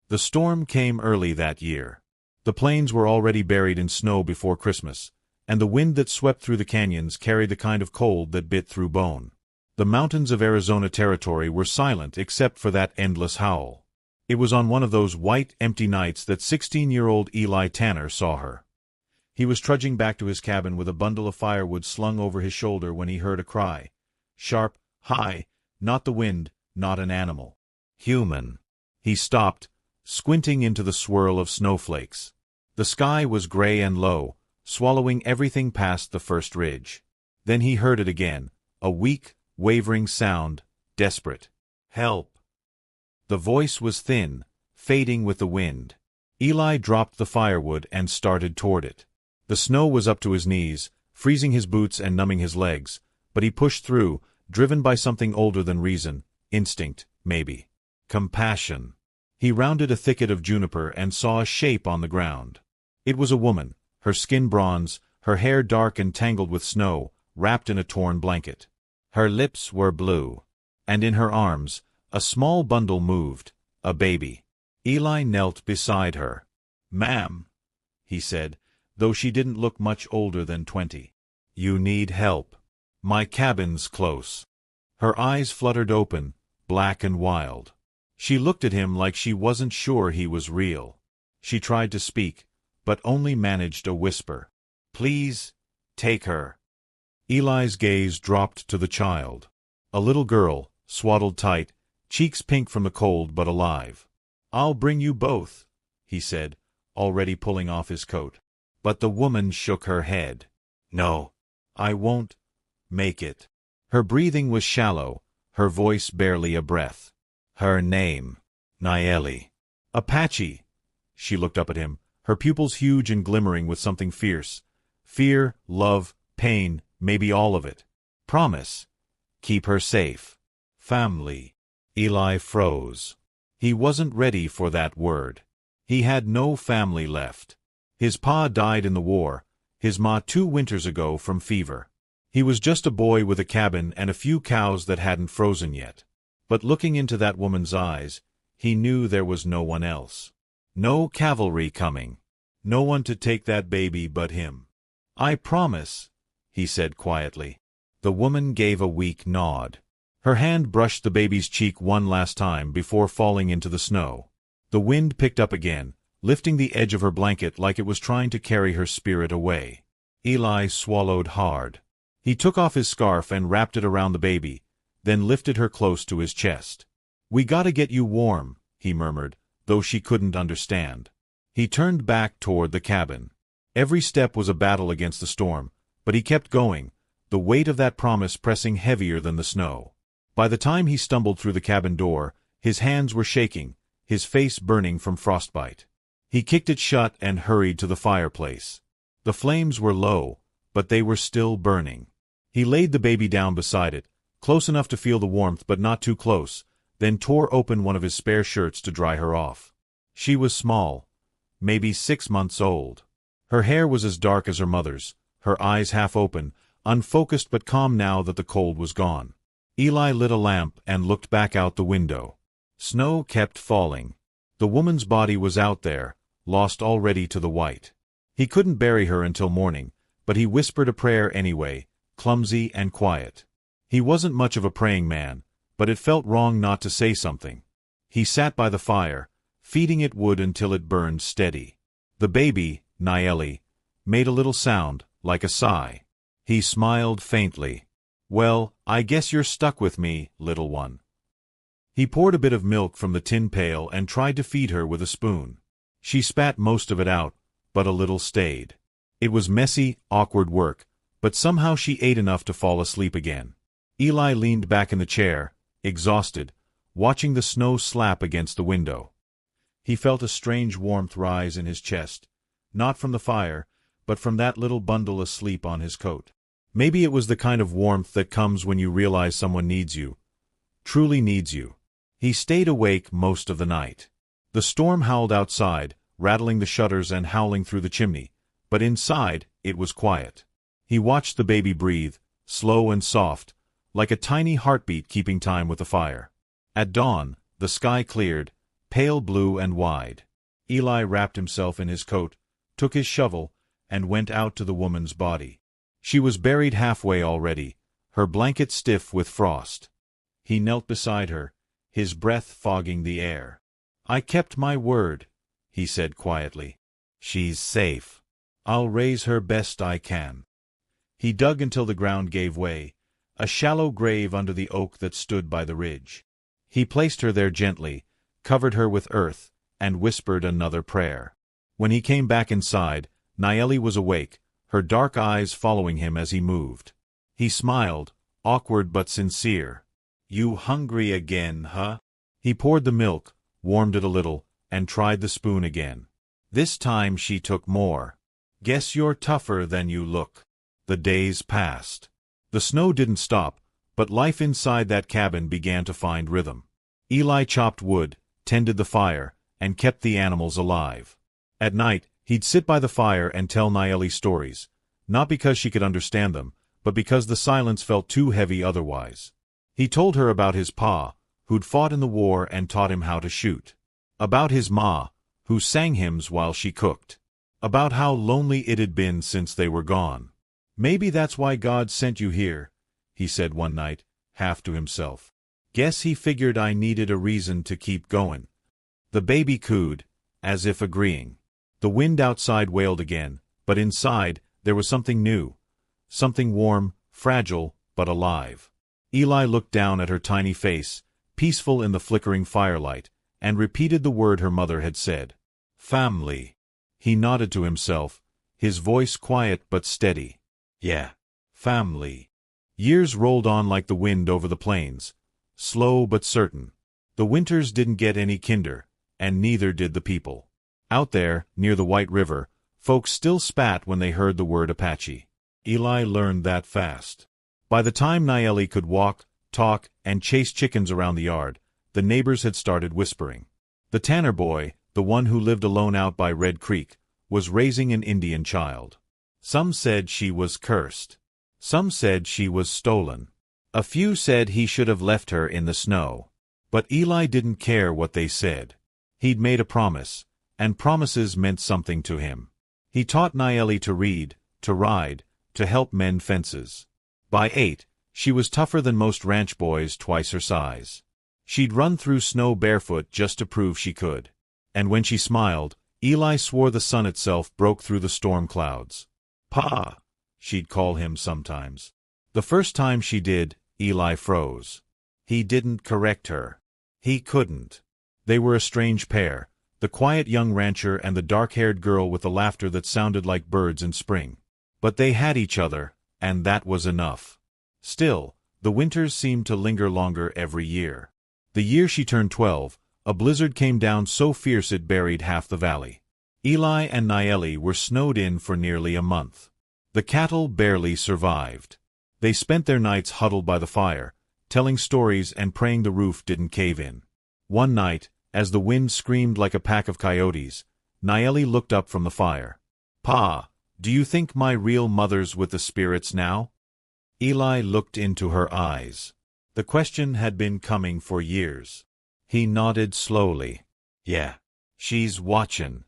The storm came early that year. The plains were already buried in snow before Christmas, and the wind that swept through the canyons carried the kind of cold that bit through bone. The mountains of Arizona Territory were silent except for that endless howl. It was on one of those white, empty nights that 16-year-old Eli Tanner saw her. He was trudging back to his cabin with a bundle of firewood slung over his shoulder when he heard a cry. Sharp, high, not the wind, not an animal. Human. He stopped, squinting into the swirl of snowflakes. The sky was gray and low, swallowing everything past the first ridge. Then he heard it again, a weak, wavering sound, desperate. Help! The voice was thin, fading with the wind. Eli dropped the firewood and started toward it. The snow was up to his knees, freezing his boots and numbing his legs, but he pushed through, driven by something older than reason, instinct, maybe. Compassion. He rounded a thicket of juniper and saw a shape on the ground. It was a woman, her skin bronze, her hair dark and tangled with snow, wrapped in a torn blanket. Her lips were blue, and in her arms, a small bundle moved, a baby. Eli knelt beside her. "Ma'am," he said, though she didn't look much older than 20. "You need help. My cabin's close." Her eyes fluttered open, black and wild. She looked at him like she wasn't sure he was real. She tried to speak, but only managed a whisper. "Please, take her." Eli's gaze dropped to the child. A little girl, swaddled tight, cheeks pink from the cold but alive. "I'll bring you both," he said, already pulling off his coat. But the woman shook her head. "No, I won't make it." Her breathing was shallow, her voice barely a breath. "Her name, Nayeli." "Apache." She looked up at him, her pupils huge and glimmering with something fierce. Fear, love, pain, maybe all of it. "Promise. Keep her safe." "Family." Eli froze. He wasn't ready for that word. He had no family left. His pa died in the war, his ma 2 winters ago from fever. He was just a boy with a cabin and a few cows that hadn't frozen yet. But looking into that woman's eyes, he knew there was no one else. No cavalry coming. No one to take that baby but him. "I promise," he said quietly. The woman gave a weak nod. Her hand brushed the baby's cheek one last time before falling into the snow. The wind picked up again, lifting the edge of her blanket like it was trying to carry her spirit away. Eli swallowed hard. He took off his scarf and wrapped it around the baby, then lifted her close to his chest. "We gotta get you warm," he murmured, though she couldn't understand. He turned back toward the cabin. Every step was a battle against the storm, but he kept going, the weight of that promise pressing heavier than the snow. By the time he stumbled through the cabin door, his hands were shaking, his face burning from frostbite. He kicked it shut and hurried to the fireplace. The flames were low, but they were still burning. He laid the baby down beside it, close enough to feel the warmth but not too close, then tore open one of his spare shirts to dry her off. She was small, maybe 6 months old. Her hair was as dark as her mother's, her eyes half open, unfocused but calm now that the cold was gone. Eli lit a lamp and looked back out the window. Snow kept falling. The woman's body was out there, lost already to the white. He couldn't bury her until morning, but he whispered a prayer anyway, clumsy and quiet. He wasn't much of a praying man, but it felt wrong not to say something. He sat by the fire, feeding it wood until it burned steady. The baby, Nayeli, made a little sound, like a sigh. He smiled faintly. "Well, I guess you're stuck with me, little one." He poured a bit of milk from the tin pail and tried to feed her with a spoon. She spat most of it out, but a little stayed. It was messy, awkward work, but somehow she ate enough to fall asleep again. Eli leaned back in the chair, exhausted, watching the snow slap against the window. He felt a strange warmth rise in his chest, not from the fire, but from that little bundle asleep on his coat. Maybe it was the kind of warmth that comes when you realize someone needs you, truly needs you. He stayed awake most of the night. The storm howled outside, rattling the shutters and howling through the chimney, but inside it was quiet. He watched the baby breathe, slow and soft, like a tiny heartbeat keeping time with the fire. At dawn, the sky cleared, pale blue and wide. Eli wrapped himself in his coat, took his shovel, and went out to the woman's body. She was buried halfway already, her blanket stiff with frost. He knelt beside her, his breath fogging the air. "I kept my word," he said quietly. "She's safe. I'll raise her best I can." He dug until the ground gave way, a shallow grave under the oak that stood by the ridge. He placed her there gently, covered her with earth, and whispered another prayer. When he came back inside, Naeli was awake, her dark eyes following him as he moved. He smiled, awkward but sincere. "You hungry again, huh?" He poured the milk, warmed it a little, and tried the spoon again. This time she took more. "Guess you're tougher than you look." The days passed. The snow didn't stop, but life inside that cabin began to find rhythm. Eli chopped wood, tended the fire, and kept the animals alive. At night, he'd sit by the fire and tell Naeli stories, not because she could understand them, but because the silence felt too heavy otherwise. He told her about his pa, who'd fought in the war and taught him how to shoot. About his ma, who sang hymns while she cooked. About how lonely it had been since they were gone. "Maybe that's why God sent you here," he said one night, half to himself. "Guess he figured I needed a reason to keep going." The baby cooed, as if agreeing. The wind outside wailed again, but inside there was something new. Something warm, fragile, but alive. Eli looked down at her tiny face, peaceful in the flickering firelight, and repeated the word her mother had said. "Family." He nodded to himself, his voice quiet but steady. "Yeah, family." Years rolled on like the wind over the plains, slow but certain. The winters didn't get any kinder, and neither did the people. Out there, near the White River, folks still spat when they heard the word Apache. Eli learned that fast. By the time Naeli could walk, talk, and chase chickens around the yard, the neighbors had started whispering. The Tanner boy, the one who lived alone out by Red Creek, was raising an Indian child. Some said she was cursed. Some said she was stolen. A few said he should have left her in the snow. But Eli didn't care what they said. He'd made a promise, and promises meant something to him. He taught Naeli to read, to ride, to help mend fences. By 8, she was tougher than most ranch boys twice her size. She'd run through snow barefoot just to prove she could. And when she smiled, Eli swore the sun itself broke through the storm clouds. "Pa," she'd call him sometimes. The first time she did, Eli froze. He didn't correct her. He couldn't. They were a strange pair, the quiet young rancher and the dark-haired girl with the laughter that sounded like birds in spring. But they had each other, and that was enough. Still, the winters seemed to linger longer every year. The year she turned 12, a blizzard came down so fierce it buried half the valley. Eli and Naeli were snowed in for nearly a month. The cattle barely survived. They spent their nights huddled by the fire, telling stories and praying the roof didn't cave in. One night, as the wind screamed like a pack of coyotes, Naeli looked up from the fire. "Pa, do you think my real mother's with the spirits now?" Eli looked into her eyes. The question had been coming for years. He nodded slowly. "Yeah, she's watchin'.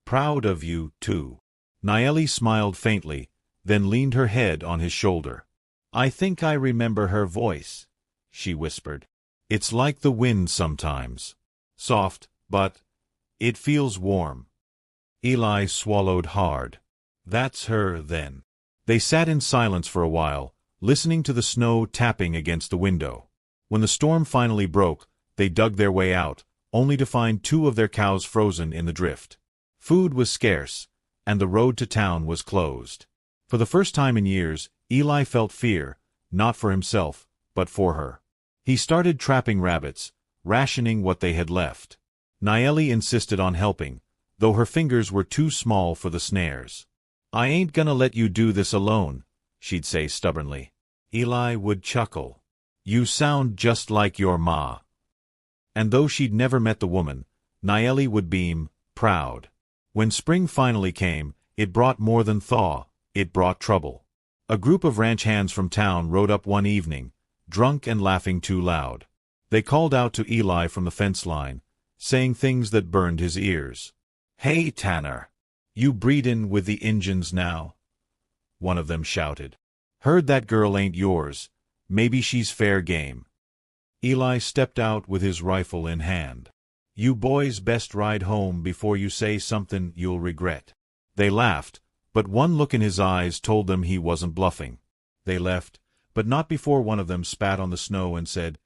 Proud of you, too." Naeli smiled faintly, then leaned her head on his shoulder. "I think I remember her voice," she whispered. "It's like the wind sometimes. Soft, but it feels warm." Eli swallowed hard. "That's her, then." They sat in silence for a while, listening to the snow tapping against the window. When the storm finally broke, they dug their way out, only to find 2 of their cows frozen in the drift. Food was scarce, and the road to town was closed. For the first time in years, Eli felt fear, not for himself, but for her. He started trapping rabbits, rationing what they had left. Naeli insisted on helping, though her fingers were too small for the snares. "I ain't gonna let you do this alone," she'd say stubbornly. Eli would chuckle. "You sound just like your ma." And though she'd never met the woman, Naeli would beam, proud. When spring finally came, it brought more than thaw, it brought trouble. A group of ranch hands from town rode up one evening, drunk and laughing too loud. They called out to Eli from the fence line, saying things that burned his ears. "Hey, Tanner! You breedin' with the Injuns now?" one of them shouted. "Heard that girl ain't yours. Maybe she's fair game." Eli stepped out with his rifle in hand. "You boys best ride home before you say something you'll regret." They laughed, but one look in his eyes told them he wasn't bluffing. They left, but not before one of them spat on the snow and said,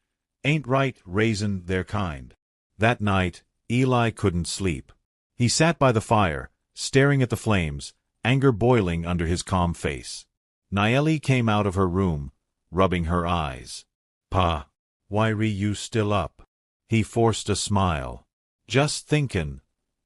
"Ain't right raisin' their kind." That night, Eli couldn't sleep. He sat by the fire, staring at the flames, anger boiling under his calm face. Naeli came out of her room, rubbing her eyes. "Pa, why re you still up?" He forced a smile. "Just thinkin',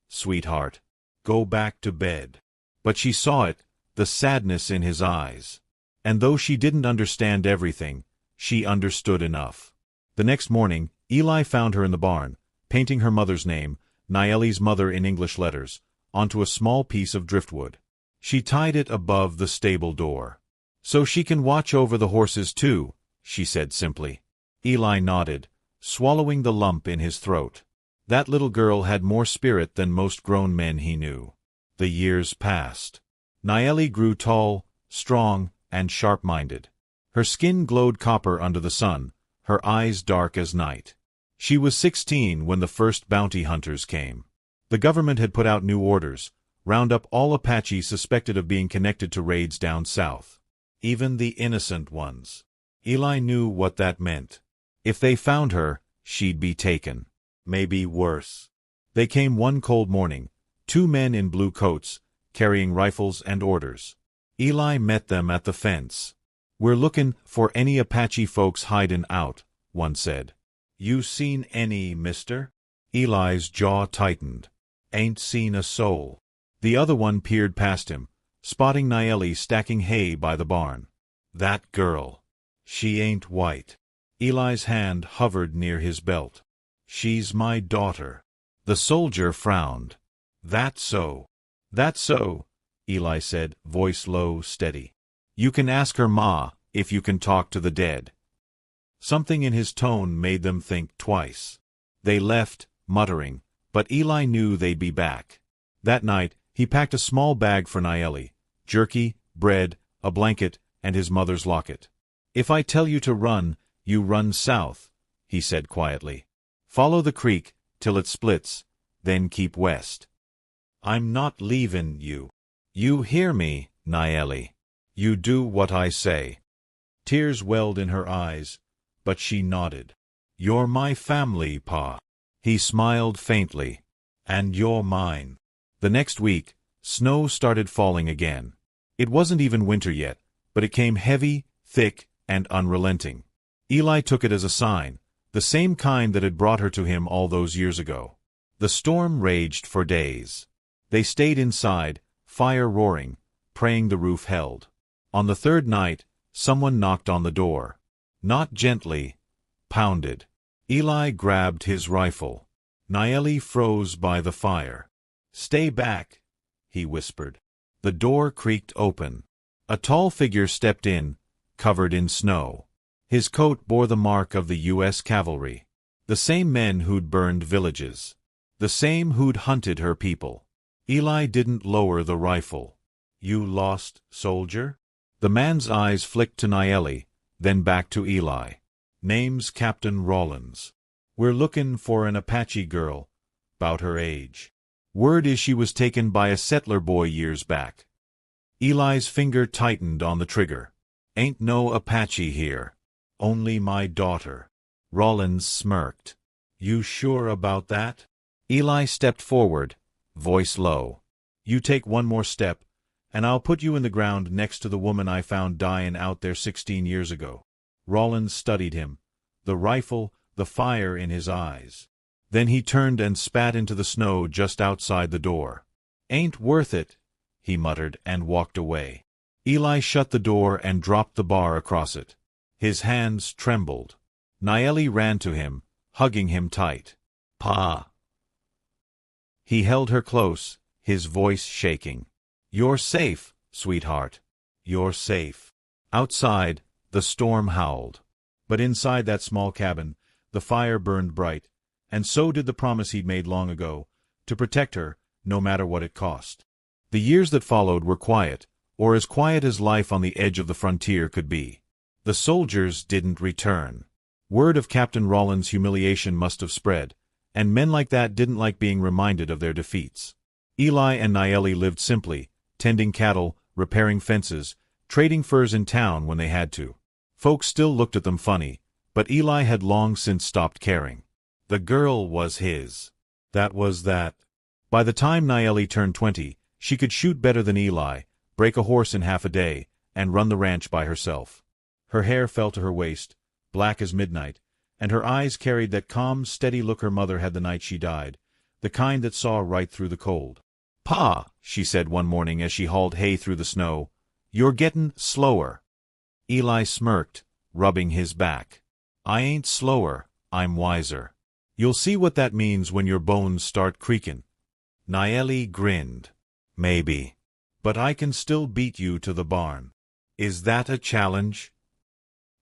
sweetheart. Go back to bed." But she saw it, the sadness in his eyes. And though she didn't understand everything, she understood enough. The next morning, Eli found her in the barn, painting her mother's name, Naeli's mother in English letters, onto a small piece of driftwood. She tied it above the stable door. "So she can watch over the horses too," she said simply. Eli nodded, swallowing the lump in his throat. That little girl had more spirit than most grown men he knew. The years passed. Naeli grew tall, strong, and sharp-minded. Her skin glowed copper under the sun, her eyes dark as night. She was 16 when the first bounty hunters came. The government had put out new orders, round up all Apache suspected of being connected to raids down south. Even the innocent ones. Eli knew what that meant. If they found her, she'd be taken. Maybe worse. They came one cold morning, 2 men in blue coats, carrying rifles and orders. Eli met them at the fence. "We're lookin' for any Apache folks hidin' out," one said. "You seen any, mister?" Eli's jaw tightened. "Ain't seen a soul." The other one peered past him, spotting Naeli stacking hay by the barn. "That girl. She ain't white." Eli's hand hovered near his belt. "She's my daughter." The soldier frowned. "That so?" "That so," Eli said, voice low, steady. "You can ask her ma, if you can talk to the dead." Something in his tone made them think twice. They left, muttering, but Eli knew they'd be back. That night, he packed a small bag for Naeli, jerky, bread, a blanket, and his mother's locket. "If I tell you to run, you run south," he said quietly. "Follow the creek, till it splits, then keep west. I'm not leavin' you. You hear me, Naeli? You do what I say." Tears welled in her eyes, but she nodded. "You're my family, Pa." He smiled faintly. "And you're mine." The next week, snow started falling again. It wasn't even winter yet, but it came heavy, thick, and unrelenting. Eli took it as a sign, the same kind that had brought her to him all those years ago. The storm raged for days. They stayed inside, fire roaring, praying the roof held. On the third night, someone knocked on the door. Not gently, pounded. Eli grabbed his rifle. Naeli froze by the fire. "Stay back," he whispered. The door creaked open. A tall figure stepped in, covered in snow. His coat bore the mark of the U.S. cavalry. The same men who'd burned villages. The same who'd hunted her people. Eli didn't lower the rifle. "You lost, soldier?" The man's eyes flicked to Naeli, then back to Eli. "Name's Captain Rawlins. We're lookin' for an Apache girl, 'bout her age. Word is she was taken by a settler boy years back." Eli's finger tightened on the trigger. "Ain't no Apache here. Only my daughter." Rawlins smirked. "You sure about that?" Eli stepped forward, voice low. "You take one more step, and I'll put you in the ground next to the woman I found dyin' out there 16 years ago." Rawlins studied him, the rifle, the fire in his eyes. Then he turned and spat into the snow just outside the door. "Ain't worth it," he muttered and walked away. Eli shut the door and dropped the bar across it. His hands trembled. Naeli ran to him, hugging him tight. "Pa." He held her close, his voice shaking. "You're safe, sweetheart. You're safe." Outside, the storm howled. But inside that small cabin, the fire burned bright, And so did the promise he'd made long ago, to protect her, no matter what it cost. The years that followed were quiet, or as quiet as life on the edge of the frontier could be. The soldiers didn't return. Word of Captain Rollins' humiliation must have spread, and men like that didn't like being reminded of their defeats. Eli and Nayeli lived simply, tending cattle, repairing fences, trading furs in town when they had to. Folks still looked at them funny, but Eli had long since stopped caring. The girl was his. That was that. By the time Nayeli turned 20, she could shoot better than Eli, break a horse in half a day, and run the ranch by herself. Her hair fell to her waist, black as midnight, and her eyes carried that calm, steady look her mother had the night she died, the kind that saw right through the cold. "Pa," she said one morning as she hauled hay through the snow, "you're gettin' slower." Eli smirked, rubbing his back. "I ain't slower, I'm wiser. You'll see what that means when your bones start creakin'." Nayeli grinned. "Maybe. But I can still beat you to the barn." "Is that a challenge?"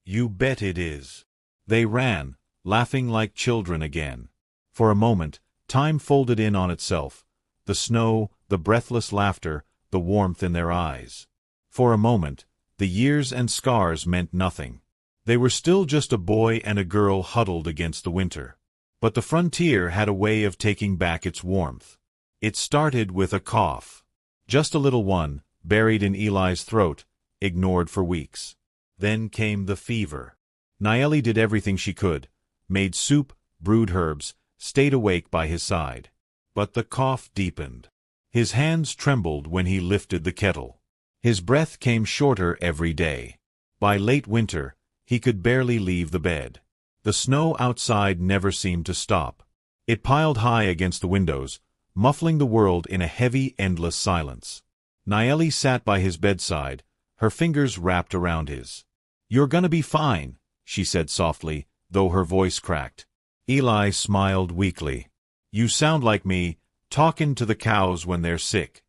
"You bet it is." They ran, laughing like children again. For a moment, time folded in on itself, the snow, the breathless laughter, the warmth in their eyes. For a moment, the years and scars meant nothing. They were still just a boy and a girl huddled against the winter. But the frontier had a way of taking back its warmth. It started with a cough. Just a little one, buried in Eli's throat, ignored for weeks. Then came the fever. Nayeli did everything she could, made soup, brewed herbs, stayed awake by his side. But the cough deepened. His hands trembled when he lifted the kettle. His breath came shorter every day. By late winter, he could barely leave the bed. The snow outside never seemed to stop. It piled high against the windows, muffling the world in a heavy, endless silence. Nayeli sat by his bedside, her fingers wrapped around his. "You're gonna be fine," she said softly, though her voice cracked. Eli smiled weakly. "You sound like me, talkin' to the cows when they're sick."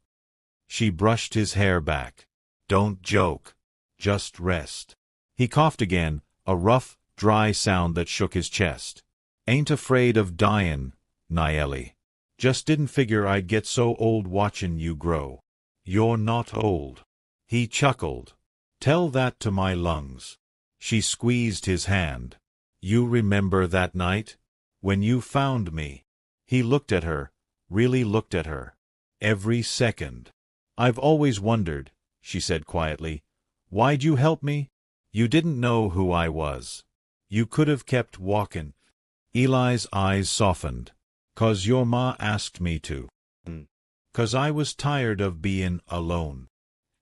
She brushed his hair back. "Don't joke. Just rest." He coughed again, a rough, dry sound that shook his chest. "Ain't afraid of dyin', Nayeli. Just didn't figure I'd get so old watchin' you grow." "You're not old." He chuckled. "Tell that to my lungs." She squeezed his hand. "You remember that night? When you found me?" He looked at her, really looked at her. "Every second." "I've always wondered," she said quietly. "Why'd you help me? You didn't know who I was. You could have kept walkin'." Eli's eyes softened. "'Cause your ma asked me to. 'Cause I was tired of bein' alone."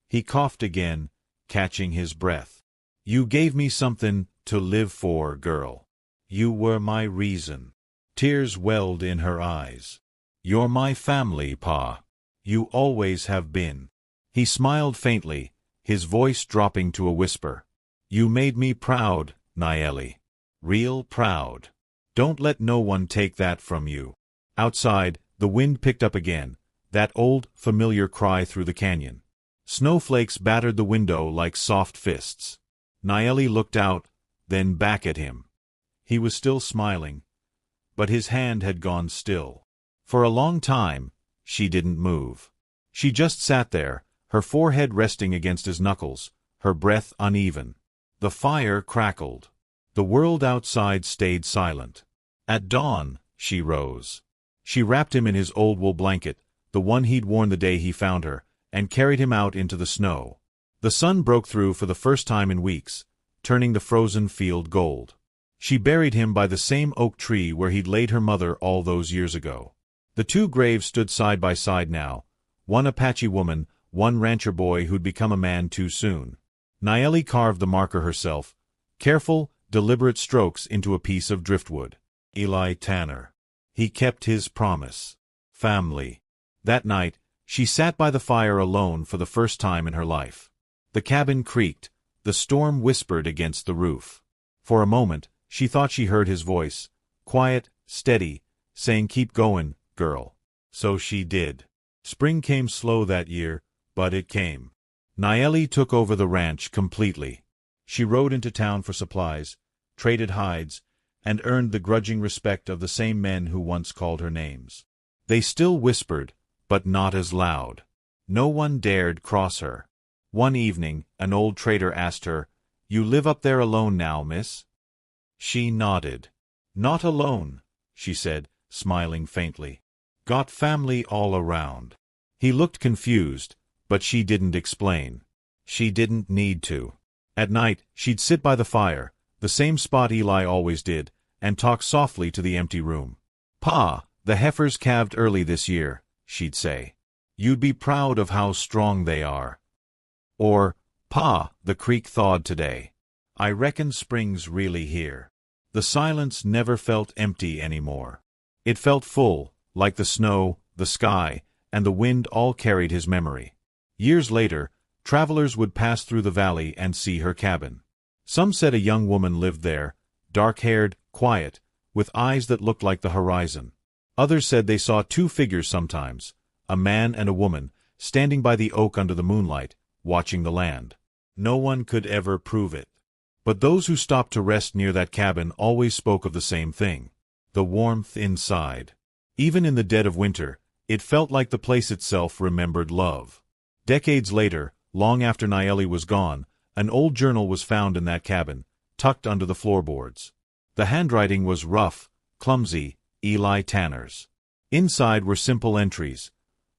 He coughed again, catching his breath. "You gave me something to live for, girl. You were my reason." Tears welled in her eyes. "You're my family, Pa. You always have been." He smiled faintly, his voice dropping to a whisper. "You made me proud, Nayeli. Real proud. Don't let no one take that from you." Outside, the wind picked up again, that old, familiar cry through the canyon. Snowflakes battered the window like soft fists. Nayeli looked out, then back at him. He was still smiling, but his hand had gone still. For a long time, she didn't move. She just sat there, her forehead resting against his knuckles, her breath uneven. The fire crackled. The world outside stayed silent. At dawn, she rose. She wrapped him in his old wool blanket, the one he'd worn the day he found her, and carried him out into the snow. The sun broke through for the first time in weeks, turning the frozen field gold. She buried him by the same oak tree where he'd laid her mother all those years ago. The two graves stood side by side now, one Apache woman, one rancher boy who'd become a man too soon. Nayeli carved the marker herself, careful, deliberate strokes into a piece of driftwood. Eli Tanner. He kept his promise. Family. That night, she sat by the fire alone for the first time in her life. The cabin creaked, the storm whispered against the roof. For a moment, she thought she heard his voice, quiet, steady, saying, "Keep goin', girl." So she did. Spring came slow that year, but it came. Nayeli took over the ranch completely. She rode into town for supplies, traded hides, and earned the grudging respect of the same men who once called her names. They still whispered, but not as loud. No one dared cross her. One evening, an old trader asked her, "You live up there alone now, miss?" She nodded. "Not alone," she said, smiling faintly. "Got family all around." He looked confused, but she didn't explain. She didn't need to. At night, she'd sit by the fire, the same spot Eli always did, and talk softly to the empty room. "Pa, the heifers calved early this year," she'd say. "You'd be proud of how strong they are." Or, "Pa, the creek thawed today. I reckon spring's really here." The silence never felt empty anymore. It felt full, like the snow, the sky, and the wind all carried his memory. Years later, travelers would pass through the valley and see her cabin. Some said a young woman lived there, dark-haired, quiet, with eyes that looked like the horizon. Others said they saw two figures sometimes, a man and a woman, standing by the oak under the moonlight, watching the land. No one could ever prove it. But those who stopped to rest near that cabin always spoke of the same thing: the warmth inside. Even in the dead of winter, it felt like the place itself remembered love. Decades later, long after Nayeli was gone, an old journal was found in that cabin, tucked under the floorboards. The handwriting was rough, clumsy, Eli Tanner's. Inside were simple entries: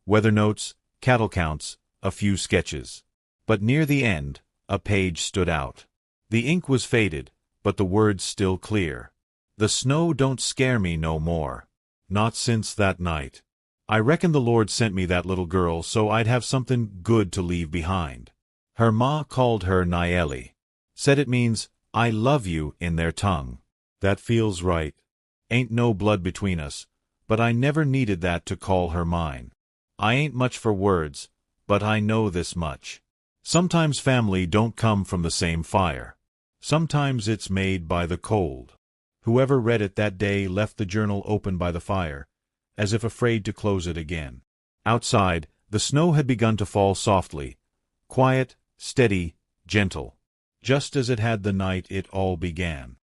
weather notes, cattle counts, a few sketches. But near the end, a page stood out. The ink was faded, but the words still clear. "The snow don't scare me no more. Not since that night. I reckon the Lord sent me that little girl so I'd have something good to leave behind." Her ma called her Nayeli. Said it means, "I love you" in their tongue. That feels right. Ain't no blood between us, but I never needed that to call her mine. I ain't much for words, but I know this much. Sometimes family don't come from the same fire. Sometimes it's made by the cold. Whoever read it that day left the journal open by the fire, as if afraid to close it again. Outside, the snow had begun to fall softly, quiet, steady, gentle, just as it had the night it all began.